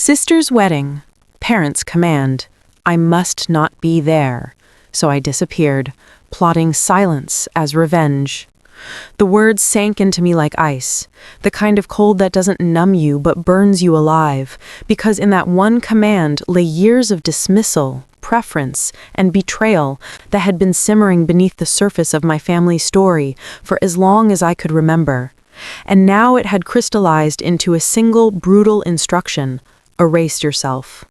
Sister's wedding. Parents' command. I must not be there. So I disappeared, plotting silence as revenge. The words sank into me like ice, the kind of cold that doesn't numb you but burns you alive, because in that one command lay years of dismissal, preference, and betrayal that had been simmering beneath the surface of my family's story for as long as I could remember. And now it had crystallized into a single brutal instruction: erase yourself.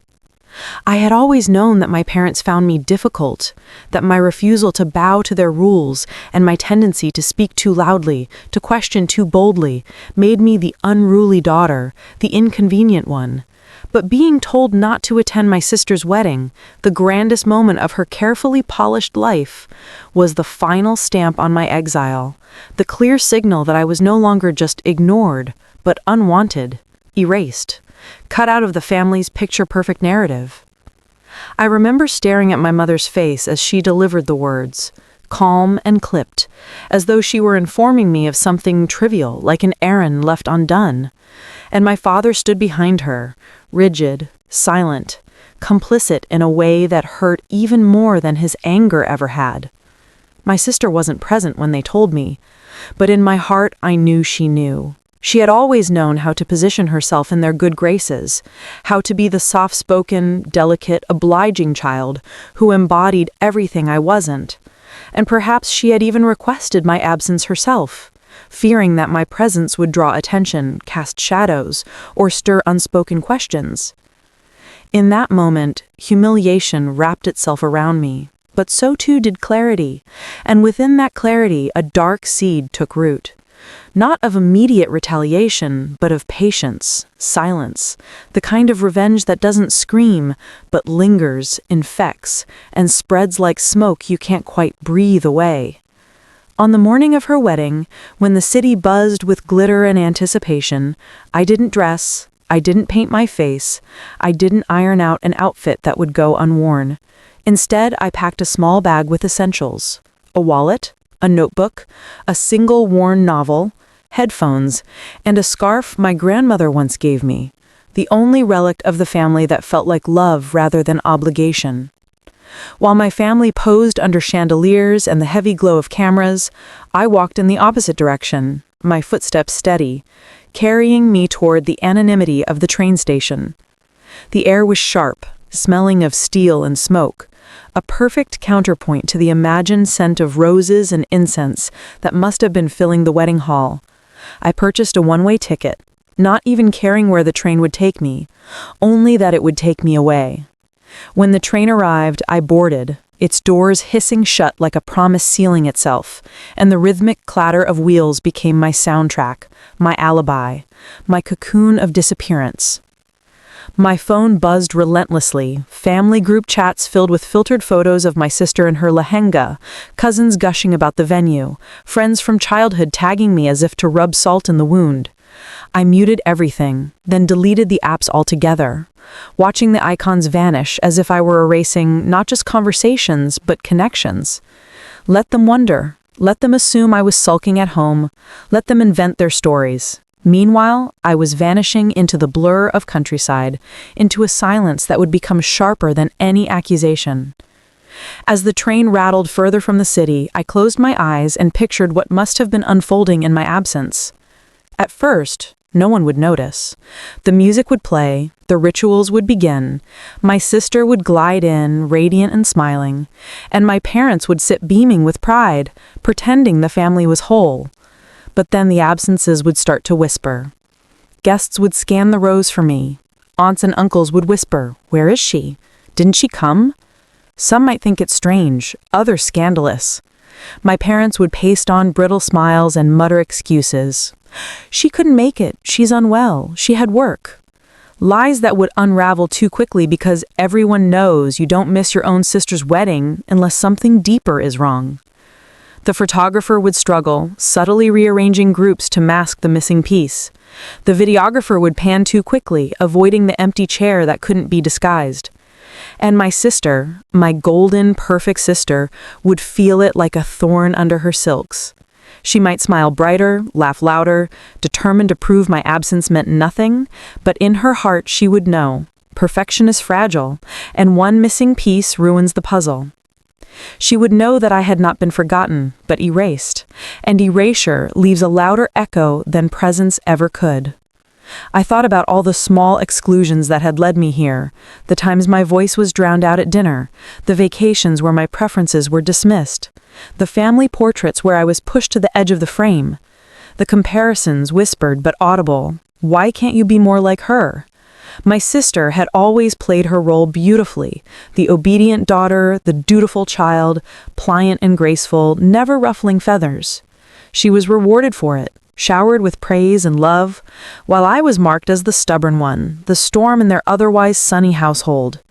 I had always known that my parents found me difficult, that my refusal to bow to their rules and my tendency to speak too loudly, to question too boldly, made me the unruly daughter, the inconvenient one. But being told not to attend my sister's wedding, the grandest moment of her carefully polished life, was the final stamp on my exile, the clear signal that I was no longer just ignored, but unwanted, erased, cut out of the family's picture-perfect narrative. I remember staring at my mother's face as she delivered the words, calm and clipped, as though she were informing me of something trivial, like an errand left undone. And my father stood behind her, rigid, silent, complicit in a way that hurt even more than his anger ever had. My sister wasn't present when they told me, but in my heart I knew she knew. She had always known how to position herself in their good graces, how to be the soft-spoken, delicate, obliging child who embodied everything I wasn't. And perhaps she had even requested my absence herself, fearing that my presence would draw attention, cast shadows, or stir unspoken questions. In that moment, humiliation wrapped itself around me, but so too did clarity, and within that clarity a dark seed took root. Not of immediate retaliation, but of patience, silence, the kind of revenge that doesn't scream, but lingers, infects, and spreads like smoke you can't quite breathe away. On the morning of her wedding, when the city buzzed with glitter and anticipation, I didn't dress, I didn't paint my face, I didn't iron out an outfit that would go unworn. Instead, I packed a small bag with essentials: a wallet, a notebook, a single worn novel, headphones, and a scarf my grandmother once gave me, the only relic of the family that felt like love rather than obligation. While my family posed under chandeliers and the heavy glow of cameras, I walked in the opposite direction, my footsteps steady, carrying me toward the anonymity of the train station. The air was sharp, smelling of steel and smoke, a perfect counterpoint to the imagined scent of roses and incense that must have been filling the wedding hall. I purchased a one-way ticket, not even caring where the train would take me, only that it would take me away. When the train arrived, I boarded, its doors hissing shut like a promise sealing itself, and the rhythmic clatter of wheels became my soundtrack, my alibi, my cocoon of disappearance. My phone buzzed relentlessly, family group chats filled with filtered photos of my sister in her lehenga, cousins gushing about the venue, friends from childhood tagging me as if to rub salt in the wound. I muted everything, then deleted the apps altogether, watching the icons vanish as if I were erasing not just conversations, but connections. Let them wonder. Let them assume I was sulking at home. Let them invent their stories. Meanwhile, I was vanishing into the blur of countryside, into a silence that would become sharper than any accusation. As the train rattled further from the city, I closed my eyes and pictured what must have been unfolding in my absence. At first, no one would notice. The music would play, the rituals would begin, my sister would glide in, radiant and smiling, and my parents would sit beaming with pride, pretending the family was whole. But then the absences would start to whisper. Guests would scan the rows for me. Aunts and uncles would whisper, "Where is she? Didn't she come?" Some might think it strange, others scandalous. My parents would paste on brittle smiles and mutter excuses. "She couldn't make it. She's unwell. She had work." Lies that would unravel too quickly because everyone knows you don't miss your own sister's wedding unless something deeper is wrong. The photographer would struggle, subtly rearranging groups to mask the missing piece. The videographer would pan too quickly, avoiding the empty chair that couldn't be disguised. And my sister, my golden, perfect sister, would feel it like a thorn under her silks. She might smile brighter, laugh louder, determined to prove my absence meant nothing, but in her heart she would know. Perfection is fragile, and one missing piece ruins the puzzle. She would know that I had not been forgotten, but erased, and erasure leaves a louder echo than presence ever could. I thought about all the small exclusions that had led me here, the times my voice was drowned out at dinner, the vacations where my preferences were dismissed, the family portraits where I was pushed to the edge of the frame, the comparisons whispered but audible. Why can't you be more like her? My sister had always played her role beautifully, the obedient daughter, the dutiful child, pliant and graceful, never ruffling feathers. She was rewarded for it, showered with praise and love, while I was marked as the stubborn one, the storm in their otherwise sunny household.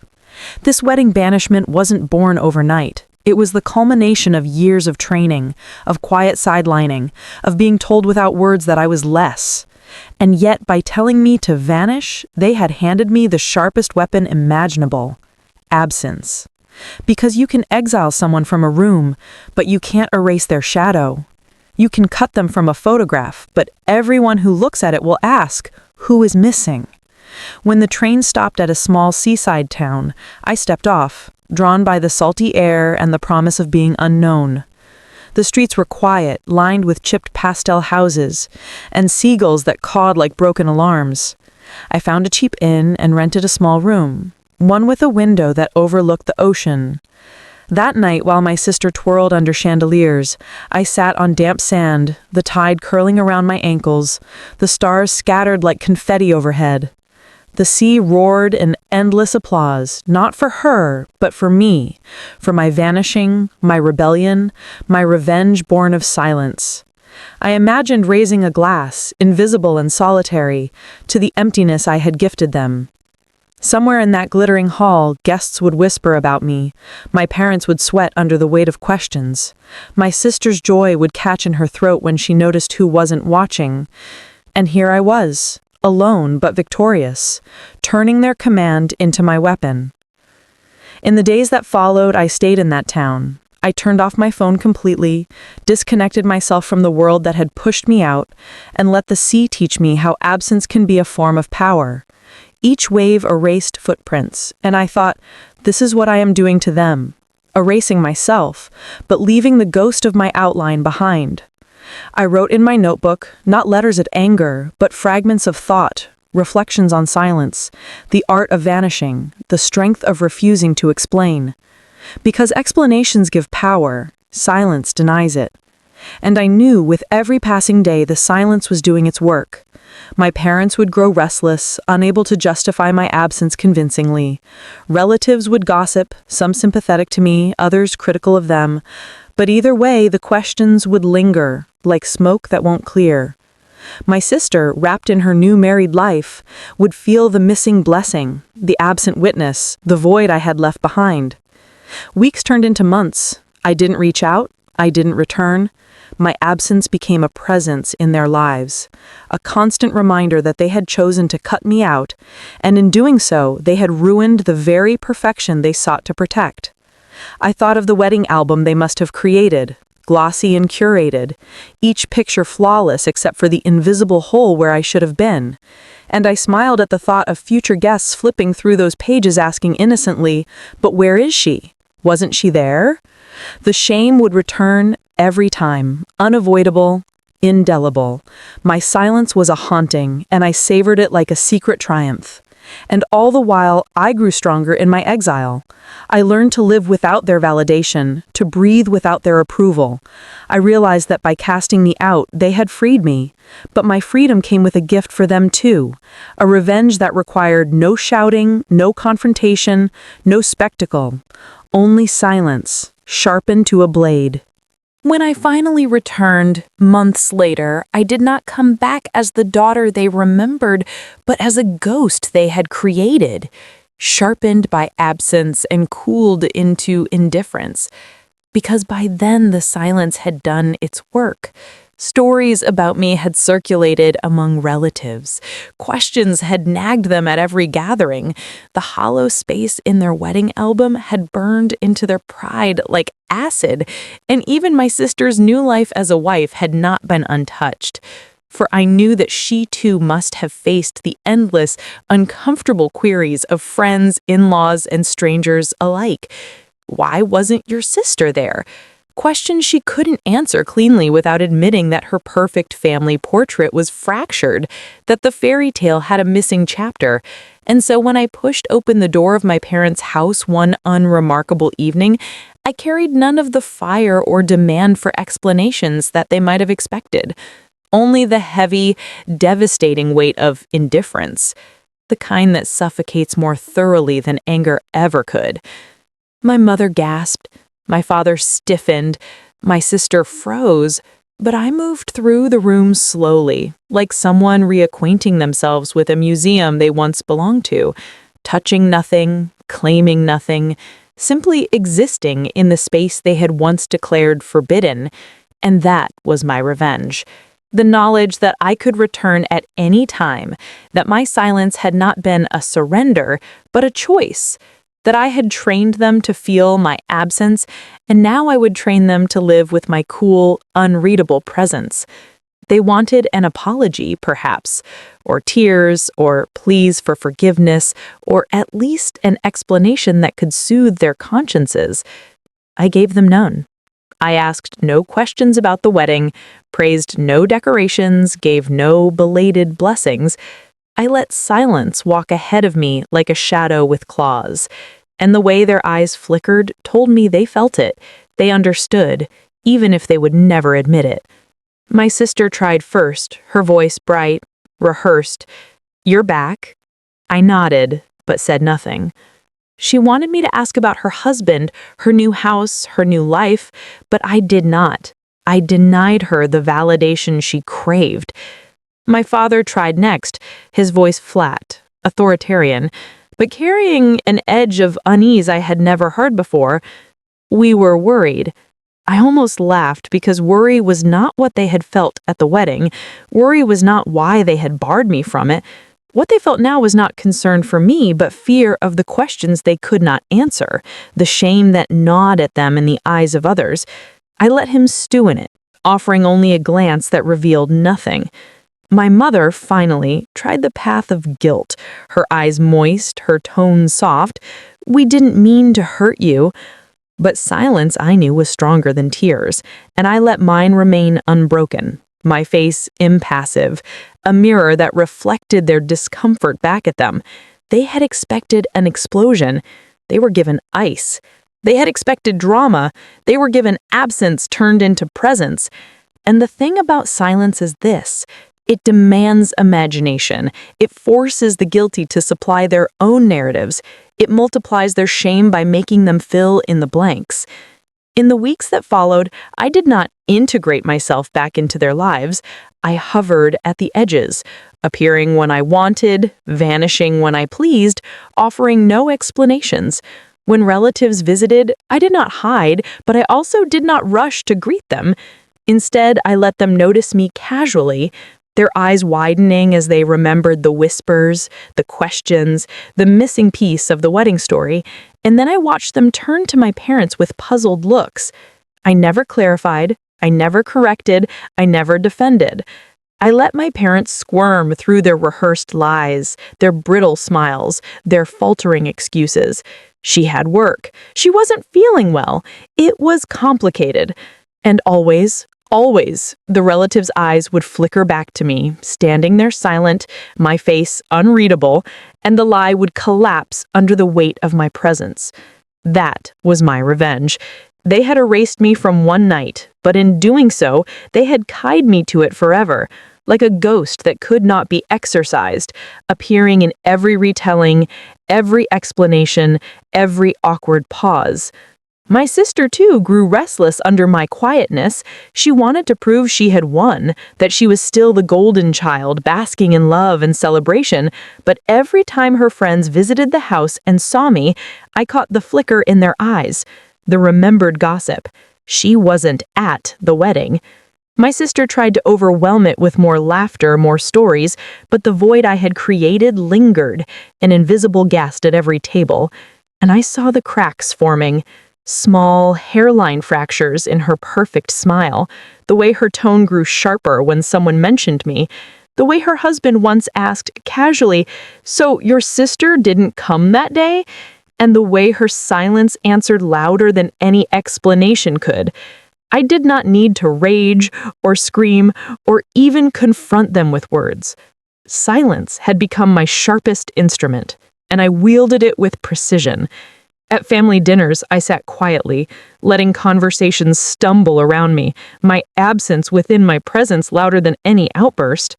This wedding banishment wasn't born overnight. It was the culmination of years of training, of quiet sidelining, of being told without words that I was less. And yet, by telling me to vanish, they had handed me the sharpest weapon imaginable: absence. Because you can exile someone from a room, but you can't erase their shadow. You can cut them from a photograph, but everyone who looks at it will ask, who is missing? When the train stopped at a small seaside town, I stepped off, drawn by the salty air and the promise of being unknown. The streets were quiet, lined with chipped pastel houses, and seagulls that cawed like broken alarms. I found a cheap inn and rented a small room, one with a window that overlooked the ocean. That night, while my sister twirled under chandeliers, I sat on damp sand, the tide curling around my ankles, the stars scattered like confetti overhead. The sea roared in endless applause, not for her, but for me, for my vanishing, my rebellion, my revenge born of silence. I imagined raising a glass, invisible and solitary, to the emptiness I had gifted them. Somewhere in that glittering hall, guests would whisper about me. My parents would sweat under the weight of questions. My sister's joy would catch in her throat when she noticed who wasn't watching. And here I was, alone but victorious, turning their command into my weapon. In the days that followed, I stayed in that town. I turned off my phone completely, disconnected myself from the world that had pushed me out, and let the sea teach me how absence can be a form of power. Each wave erased footprints, and I thought, this is what I am doing to them, erasing myself, but leaving the ghost of my outline behind. I wrote in my notebook, not letters of anger, but fragments of thought, reflections on silence, the art of vanishing, the strength of refusing to explain. Because explanations give power, silence denies it. And I knew with every passing day the silence was doing its work. My parents would grow restless, unable to justify my absence convincingly. Relatives would gossip, some sympathetic to me, others critical of them. But either way, the questions would linger, like smoke that won't clear. My sister, wrapped in her new married life, would feel the missing blessing, the absent witness, the void I had left behind. Weeks turned into months. I didn't reach out. I didn't return. My absence became a presence in their lives, a constant reminder that they had chosen to cut me out, and in doing so, they had ruined the very perfection they sought to protect. I thought of the wedding album they must have created, glossy and curated, each picture flawless except for the invisible hole where I should have been. And I smiled at the thought of future guests flipping through those pages asking innocently, "But where is she? Wasn't she there?" The shame would return every time, unavoidable, indelible. My silence was a haunting, and I savored it like a secret triumph. And all the while, I grew stronger in my exile. I learned to live without their validation, to breathe without their approval. I realized that by casting me out, they had freed me. But my freedom came with a gift for them too, a revenge that required no shouting, no confrontation, no spectacle, only silence, sharpened to a blade. When I finally returned, months later, I did not come back as the daughter they remembered, but as a ghost they had created, sharpened by absence and cooled into indifference. Because by then the silence had done its work. Stories about me had circulated among relatives. Questions had nagged them at every gathering. The hollow space in their wedding album had burned into their pride like acid, and even my sister's new life as a wife had not been untouched. For I knew that she too must have faced the endless, uncomfortable queries of friends, in-laws, and strangers alike. Why wasn't your sister there? Questions she couldn't answer cleanly without admitting that her perfect family portrait was fractured, that the fairy tale had a missing chapter. And so when I pushed open the door of my parents' house one unremarkable evening, I carried none of the fire or demand for explanations that they might have expected. Only the heavy, devastating weight of indifference, the kind that suffocates more thoroughly than anger ever could. My mother gasped. My father stiffened, my sister froze, but I moved through the room slowly, like someone reacquainting themselves with a museum they once belonged to, touching nothing, claiming nothing, simply existing in the space they had once declared forbidden. And that was my revenge. The knowledge that I could return at any time, that my silence had not been a surrender, but a choice. That I had trained them to feel my absence, and now I would train them to live with my cool, unreadable presence. They wanted an apology, perhaps, or tears, or pleas for forgiveness, or at least an explanation that could soothe their consciences. I gave them none. I asked no questions about the wedding, praised no decorations, gave no belated blessings. I let silence walk ahead of me like a shadow with claws, and the way their eyes flickered told me they felt it, they understood, even if they would never admit it. My sister tried first, her voice bright, rehearsed. "You're back?" I nodded, but said nothing. She wanted me to ask about her husband, her new house, her new life, but I did not. I denied her the validation she craved. My father tried next, his voice flat, authoritarian, but carrying an edge of unease I had never heard before. We were worried. I almost laughed because worry was not what they had felt at the wedding. Worry was not why they had barred me from it. What they felt now was not concern for me, but fear of the questions they could not answer, the shame that gnawed at them in the eyes of others. I let him stew in it, offering only a glance that revealed nothing. My mother, finally, tried the path of guilt, her eyes moist, her tone soft. "We didn't mean to hurt you." But silence, I knew, was stronger than tears, and I let mine remain unbroken, my face impassive, a mirror that reflected their discomfort back at them. They had expected an explosion. They were given ice. They had expected drama. They were given absence turned into presence. And the thing about silence is this. It demands imagination. It forces the guilty to supply their own narratives. It multiplies their shame by making them fill in the blanks. In the weeks that followed, I did not integrate myself back into their lives. I hovered at the edges, appearing when I wanted, vanishing when I pleased, offering no explanations. When relatives visited, I did not hide, but I also did not rush to greet them. Instead, I let them notice me casually, their eyes widening as they remembered the whispers, the questions, the missing piece of the wedding story, and then I watched them turn to my parents with puzzled looks. I never clarified, I never corrected, I never defended. I let my parents squirm through their rehearsed lies, their brittle smiles, their faltering excuses. She had work. She wasn't feeling well. It was complicated. And always, the relative's eyes would flicker back to me, standing there silent, my face unreadable, and the lie would collapse under the weight of my presence. That was my revenge. They had erased me from one night, but in doing so, they had tied me to it forever, like a ghost that could not be exorcised, appearing in every retelling, every explanation, every awkward pause. My sister, too, grew restless under my quietness. She wanted to prove she had won, that she was still the golden child, basking in love and celebration. But every time her friends visited the house and saw me, I caught the flicker in their eyes, the remembered gossip. She wasn't at the wedding. My sister tried to overwhelm it with more laughter, more stories, but the void I had created lingered, an invisible guest at every table, and I saw the cracks forming, small hairline fractures in her perfect smile, the way her tone grew sharper when someone mentioned me, the way her husband once asked casually, "So your sister didn't come that day?" And the way her silence answered louder than any explanation could. I did not need to rage or scream or even confront them with words. Silence had become my sharpest instrument, and I wielded it with precision. At family dinners, I sat quietly, letting conversations stumble around me, my absence within my presence louder than any outburst.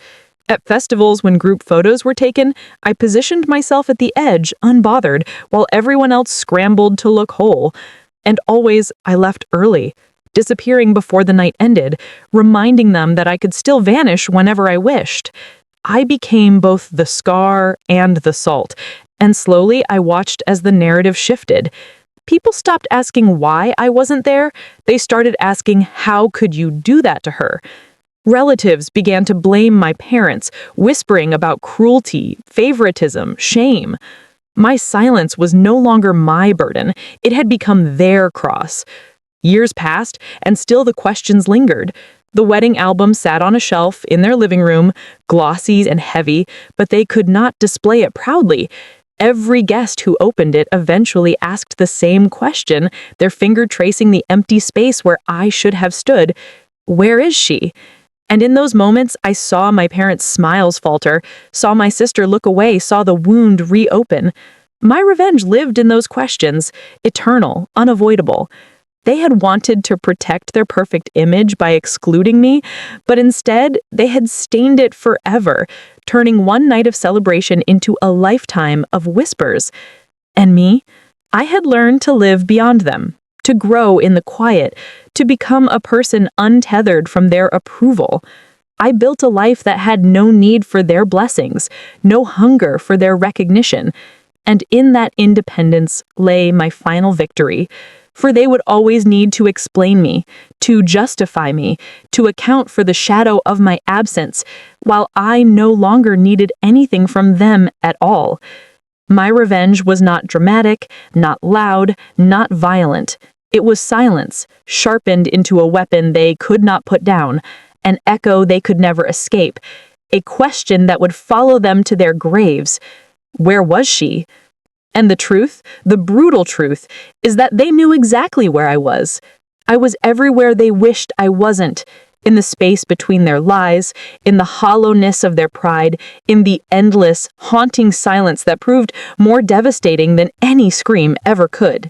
At festivals, when group photos were taken, I positioned myself at the edge, unbothered, while everyone else scrambled to look whole. And always, I left early, disappearing before the night ended, reminding them that I could still vanish whenever I wished. I became both the scar and the salt, and slowly I watched as the narrative shifted. People stopped asking why I wasn't there. They started asking, how could you do that to her? Relatives began to blame my parents, whispering about cruelty, favoritism, shame. My silence was no longer my burden. It had become their cross. Years passed, and still the questions lingered. The wedding album sat on a shelf in their living room, glossy and heavy, but they could not display it proudly. Every guest who opened it eventually asked the same question, their finger tracing the empty space where I should have stood. Where is she? And in those moments, I saw my parents' smiles falter, saw my sister look away, saw the wound reopen. My revenge lived in those questions, eternal, unavoidable. They had wanted to protect their perfect image by excluding me, but instead, they had stained it forever, turning one night of celebration into a lifetime of whispers. And me? I had learned to live beyond them, to grow in the quiet, to become a person untethered from their approval. I built a life that had no need for their blessings, no hunger for their recognition. And in that independence lay my final victory. For they would always need to explain me, to justify me, to account for the shadow of my absence, while I no longer needed anything from them at all. My revenge was not dramatic, not loud, not violent. It was silence, sharpened into a weapon they could not put down, an echo they could never escape, a question that would follow them to their graves. Where was she? And the truth, the brutal truth, is that they knew exactly where I was. I was everywhere they wished I wasn't, in the space between their lies, in the hollowness of their pride, in the endless, haunting silence that proved more devastating than any scream ever could.